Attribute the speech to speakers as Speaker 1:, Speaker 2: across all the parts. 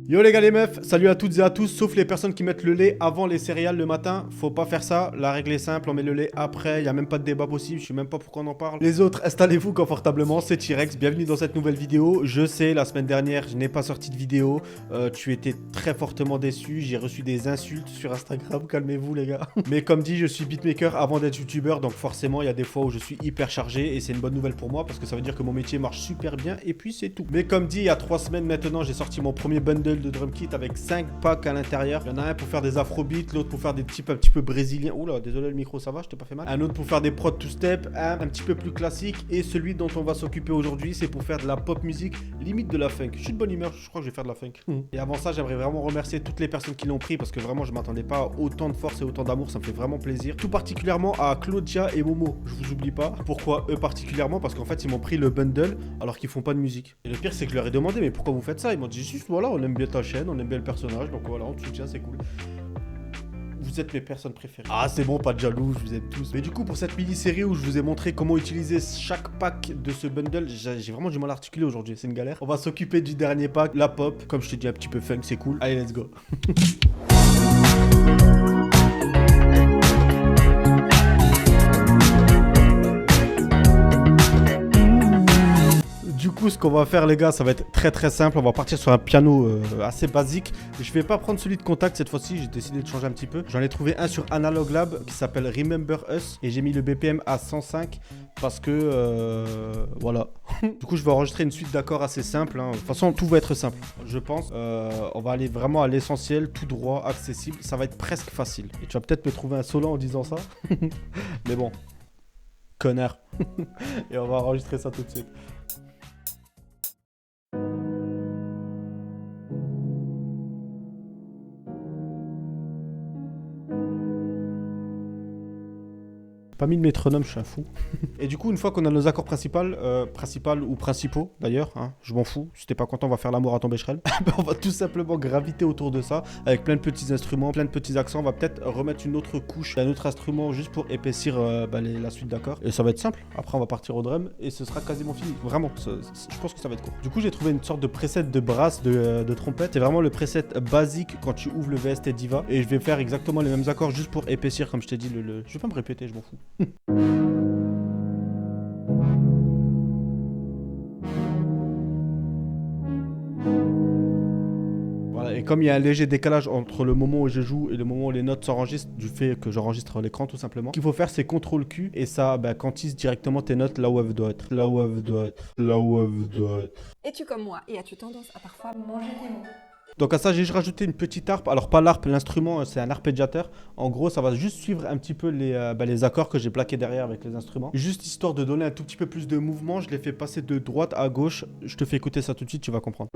Speaker 1: Yo les gars les meufs, salut à toutes et à tous, sauf les personnes qui mettent le lait avant les céréales le matin. Faut pas faire ça, la règle est simple, on met le lait après, y a même pas de débat possible, je sais même pas pourquoi on en parle. Les autres, installez-vous confortablement, c'est T-Rex, bienvenue dans cette nouvelle vidéo. Je sais, la semaine dernière, je n'ai pas sorti de vidéo, tu étais très fortement déçu, j'ai reçu des insultes sur Instagram, calmez-vous les gars. Mais comme dit, je suis beatmaker avant d'être youtubeur, donc forcément, il y a des fois où je suis hyper chargé et c'est une bonne nouvelle pour moi parce que ça veut dire que mon métier marche super bien et puis c'est tout. Mais comme dit, il y a 3 semaines maintenant, j'ai sorti mon premier bundle de drum kit avec 5 packs à l'intérieur. Il y en a un pour faire des afrobeats, l'autre pour faire des types un petit peu brésiliens. Oula, désolé le micro, ça va, je t'ai pas fait mal. Un autre pour faire des prods two-step, un petit peu plus classique. Et celui dont on va s'occuper aujourd'hui, c'est pour faire de la pop musique, limite de la funk. Je suis de bonne humeur, je crois que je vais faire de la funk. Et avant ça, j'aimerais vraiment remercier toutes les personnes qui l'ont pris parce que vraiment, je m'attendais pas à autant de force et autant d'amour, ça me fait vraiment plaisir. Tout particulièrement à Claudia et Momo, je vous oublie pas. Pourquoi eux particulièrement? Parce qu'en fait, ils m'ont pris le bundle alors qu'ils font pas de musique. Et le pire, c'est que je leur ai demandé, mais pourquoi vous faites ça? Ils m'ont dit juste, voilà, on aime bien ta chaîne, on aime bien le personnage, donc voilà, on te soutient, c'est cool. Vous êtes mes personnes préférées. Ah, c'est bon, pas de jaloux, je vous aime tous. Mais du coup, pour cette mini-série où je vous ai montré comment utiliser chaque pack de ce bundle, j'ai vraiment du mal à articuler aujourd'hui, c'est une galère. On va s'occuper du dernier pack, la pop. Comme je t'ai dit, un petit peu funk, c'est cool. Allez, let's go. Du coup, ce qu'on va faire, les gars, ça va être très simple. On va partir sur un piano assez basique. Je vais pas prendre celui de contact cette fois-ci. J'ai décidé de changer un petit peu. J'en ai trouvé un sur Analog Lab qui s'appelle Remember Us. Et j'ai mis le BPM à 105 parce que voilà. Du coup, je vais enregistrer une suite d'accords assez simple. De toute façon, tout va être simple, je pense. On va aller vraiment à l'essentiel, tout droit, accessible. Ça va être presque facile. Et tu vas peut-être me trouver insolent en disant ça. Mais bon, connard. Et on va enregistrer ça tout de suite. Pas mis le métronome, je suis un fou. Et du coup, une fois qu'on a nos accords principaux ou principaux d'ailleurs, hein, je m'en fous. Si t'es pas content, on va faire l'amour à ton bécherel. On va tout simplement graviter autour de ça avec plein de petits instruments, plein de petits accents. On va peut-être remettre une autre couche d'un autre instrument juste pour épaissir la suite d'accords. Et ça va être simple. Après, on va partir au drum et ce sera quasiment fini. Vraiment, je pense que ça va être court. Du coup, j'ai trouvé une sorte de preset de brasse de trompette. C'est vraiment le preset basique quand tu ouvres le VST Diva. Et je vais faire exactement les mêmes accords juste pour épaissir, comme je t'ai dit. Je vais pas me répéter, je m'en fous. Voilà, et comme il y a un léger décalage entre le moment où je joue et le moment où les notes s'enregistrent, du fait que j'enregistre l'écran tout simplement, ce qu'il faut faire c'est CTRL Q et ça quantise directement tes notes là où elles doivent être. Là où elles doivent être. Là où elles doivent être.
Speaker 2: Es-tu comme moi et as-tu tendance à parfois manger tes mots?
Speaker 1: Donc à ça, j'ai juste rajouté une petite harpe. Alors pas l'harpe, l'instrument, c'est un arpégiateur. En gros, ça va juste suivre un petit peu les accords que j'ai plaqués derrière avec les instruments. Juste histoire de donner un tout petit peu plus de mouvement, je les fais passer de droite à gauche. Je te fais écouter ça tout de suite, tu vas comprendre.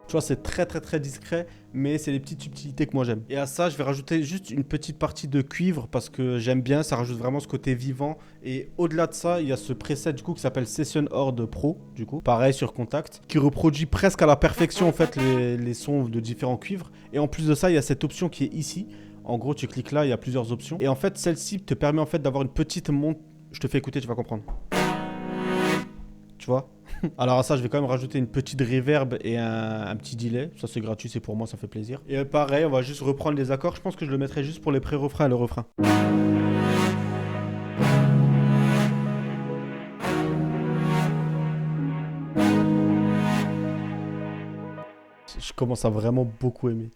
Speaker 1: Tu vois, c'est très discret, mais c'est les petites subtilités que moi j'aime. Et à ça, je vais rajouter juste une petite partie de cuivre parce que j'aime bien, ça rajoute vraiment ce côté vivant. Et au-delà de ça, il y a ce preset du coup qui s'appelle Session Horde Pro, du coup, pareil sur Contact, qui reproduit presque à la perfection en fait les sons de différents cuivres. Et en plus de ça, il y a cette option qui est ici. En gros, tu cliques là, il y a plusieurs options. Et en fait, celle-ci te permet en fait d'avoir une petite monte. Je te fais écouter, tu vas comprendre. Tu vois? Alors à ça, je vais quand même rajouter une petite reverb et un petit delay. Ça, c'est gratuit, c'est pour moi, ça fait plaisir. Et pareil, on va juste reprendre les accords. Je pense que je le mettrai juste pour les pré-refrains et le refrain. Je commence à vraiment beaucoup aimer.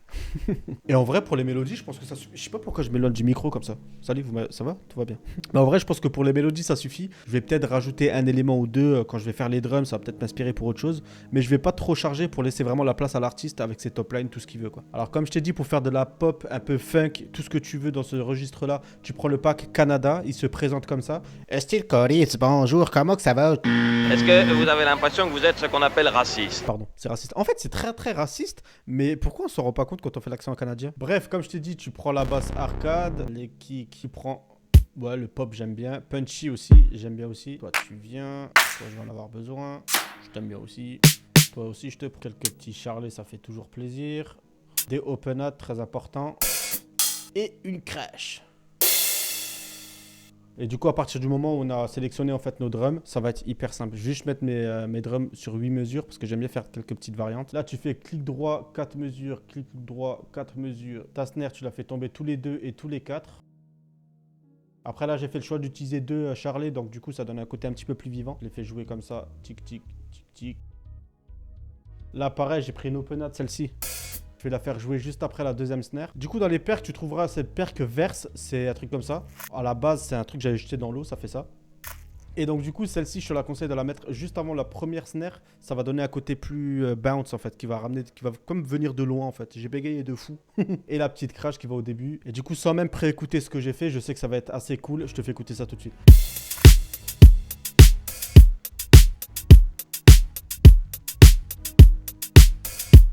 Speaker 1: Et en vrai, pour les mélodies, je pense que ça suffit. Je sais pas pourquoi je m'éloigne du micro comme ça. Salut, ça va? Tout va bien. Mais en vrai, je pense que pour les mélodies, ça suffit. Je vais peut-être rajouter un élément ou deux quand je vais faire les drums. Ça va peut-être m'inspirer pour autre chose. Mais je vais pas trop charger pour laisser vraiment la place à l'artiste avec ses top lines, tout ce qu'il veut, quoi. Alors, comme je t'ai dit, pour faire de la pop, un peu funk, tout ce que tu veux dans ce registre-là, tu prends le pack Canada. Il se présente comme ça.
Speaker 3: Style Coris, bonjour, comment que ça va?
Speaker 4: Est-ce que vous avez l'impression que vous êtes ce qu'on appelle raciste?
Speaker 1: Pardon, c'est raciste. En fait, c'est très raciste, mais pourquoi on s'en rend pas compte quand on fait l'accent canadien? Bref, comme je t'ai dit, tu prends la basse arcade, les kicks qui prend... Ouais, le pop, j'aime bien. Punchy aussi, j'aime bien aussi. Toi, tu viens. Toi, je vais en avoir besoin. Je t'aime bien aussi. Toi aussi, je te prends quelques petits charlets, ça fait toujours plaisir. Des open hat, très important. Et une crèche. Et du coup, à partir du moment où on a sélectionné en fait nos drums, ça va être hyper simple. Je vais juste mettre mes drums sur 8 mesures parce que j'aime bien faire quelques petites variantes. Là, tu fais clic droit, 4 mesures, clic droit, 4 mesures. Ta snare, tu la fais tomber tous les 2 et tous les 4. Après là, j'ai fait le choix d'utiliser 2 charlets, donc du coup, ça donne un côté un petit peu plus vivant. Je les fais jouer comme ça, tic, tic, tic, tic. Là, pareil, j'ai pris une open hat, celle-ci. Je vais la faire jouer juste après la deuxième snare. Du coup, dans les percs, tu trouveras cette perque verse, c'est un truc comme ça. À la base, c'est un truc que j'avais jeté dans l'eau, ça fait ça. Et donc du coup, celle-ci, je te la conseille de la mettre juste avant la première snare. Ça va donner un côté plus bounce en fait, qui va comme venir de loin en fait. J'ai bégayé de fou. Et la petite crash qui va au début. Et du coup, sans même préécouter ce que j'ai fait, je sais que ça va être assez cool. Je te fais écouter ça tout de suite.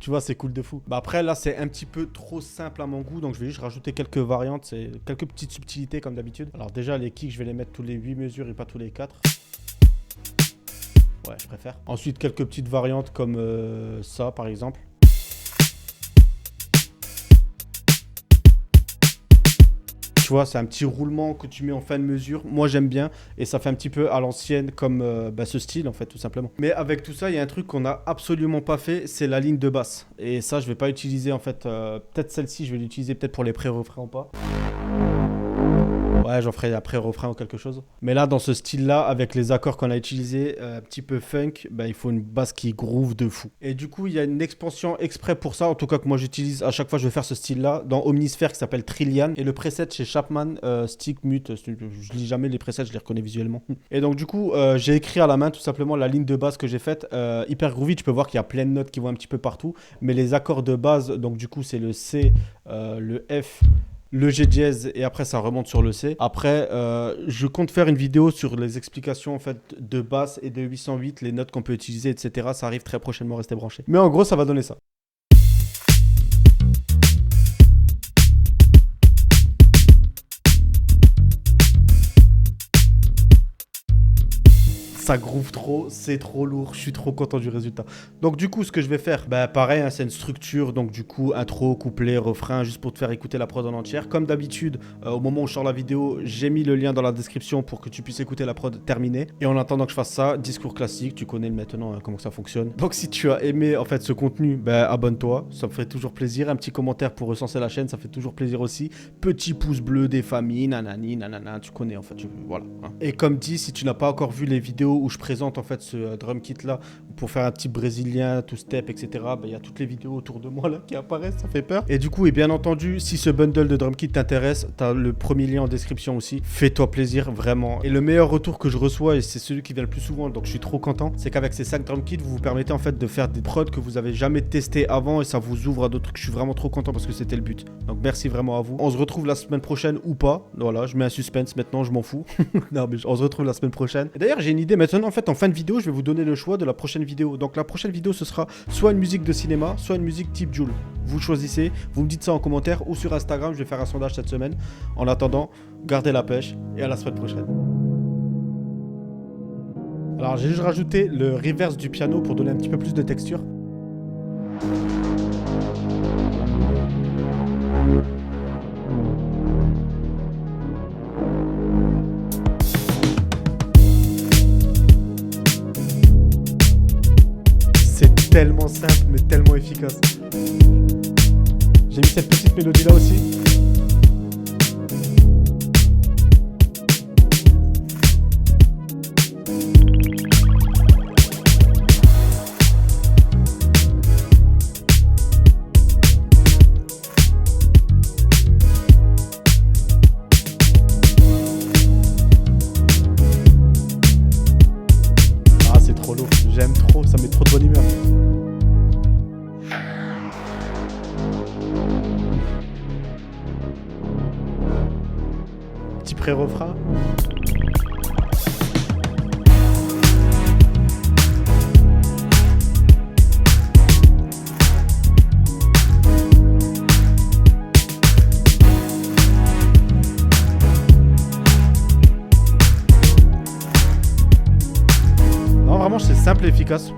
Speaker 1: Tu vois, c'est cool de fou. Bah après, là, c'est un petit peu trop simple à mon goût. Donc, je vais juste rajouter quelques variantes. C'est quelques petites subtilités comme d'habitude. Alors déjà, les kicks, je vais les mettre tous les 8 mesures et pas tous les 4. Ouais, je préfère. Ensuite, quelques petites variantes comme ça, par exemple. Tu vois, c'est un petit roulement que tu mets en fin de mesure. Moi, j'aime bien. Et ça fait un petit peu à l'ancienne comme ce style, en fait, tout simplement. Mais avec tout ça, il y a un truc qu'on n'a absolument pas fait. C'est la ligne de basse. Et ça, je vais pas utiliser, en fait. Peut-être celle-ci, je vais l'utiliser peut-être pour les pré-refrains ou pas. Ouais, j'en ferai après refrain ou quelque chose. Mais là, dans ce style-là, avec les accords qu'on a utilisés, un petit peu funk, bah, il faut une basse qui groove de fou. Et du coup, il y a une expansion exprès pour ça, en tout cas que moi j'utilise à chaque fois je vais faire ce style-là, dans Omnisphere qui s'appelle Trillian. Et le preset chez Chapman, Stick, Mute, je lis jamais les presets, je les reconnais visuellement. Et donc du coup, j'ai écrit à la main tout simplement la ligne de basse que j'ai faite. Hyper groovy, tu peux voir qu'il y a plein de notes qui vont un petit peu partout. Mais les accords de base, donc du coup, c'est le C, le F, le G dièse et après ça remonte sur le C. Après, je compte faire une vidéo sur les explications en fait de basse et de 808, les notes qu'on peut utiliser, etc. Ça arrive très prochainement, restez branchés. Mais en gros, ça va donner ça. Ça groove trop, c'est trop lourd, je suis trop content du résultat. Donc du coup, ce que je vais faire, bah pareil, hein, c'est une structure, donc du coup, intro, couplet, refrain, juste pour te faire écouter la prod en entière. Comme d'habitude, au moment où je sors la vidéo, j'ai mis le lien dans la description pour que tu puisses écouter la prod terminée. Et en attendant que je fasse ça, discours classique, tu connais maintenant hein, comment ça fonctionne. Donc si tu as aimé en fait ce contenu, bah abonne-toi, ça me ferait toujours plaisir. Un petit commentaire pour recenser la chaîne, ça fait toujours plaisir aussi. Petit pouce bleu des familles, nanani, nanana, tu connais en fait, voilà. Hein. Et comme dit, si tu n'as pas encore vu les vidéos où je présente en fait ce drum kit là pour faire un petit brésilien, two step, etc. Bah, il y a toutes les vidéos autour de moi là qui apparaissent, ça fait peur. Et du coup, et bien entendu, si ce bundle de drum kit t'intéresse, t'as le premier lien en description aussi. Fais-toi plaisir, vraiment. Et le meilleur retour que je reçois, et c'est celui qui vient le plus souvent, donc je suis trop content, c'est qu'avec ces 5 drum kits, vous vous permettez en fait de faire des prods que vous avez jamais testé avant et ça vous ouvre à d'autres trucs. Je suis vraiment trop content parce que c'était le but. Donc merci vraiment à vous. On se retrouve la semaine prochaine ou pas. Voilà, je mets un suspense maintenant, je m'en fous. Non, mais on se retrouve la semaine prochaine. Et d'ailleurs, j'ai une idée maintenant en fait. En fin de vidéo, je vais vous donner le choix de la prochaine vidéo. Donc la prochaine vidéo, ce sera soit une musique de cinéma, soit une musique type Jul. Vous choisissez, vous me dites ça en commentaire ou sur Instagram, je vais faire un sondage cette semaine. En attendant, gardez la pêche et à la semaine prochaine. Alors j'ai juste rajouté le reverse du piano pour donner un petit peu plus de texture. Tellement simple mais tellement efficace. J'ai mis cette petite mélodie là aussi. Ah c'est trop lourd, j'aime trop, ça met trop de bonne humeur. Petit pré-refrain. Non, vraiment, c'est simple et efficace.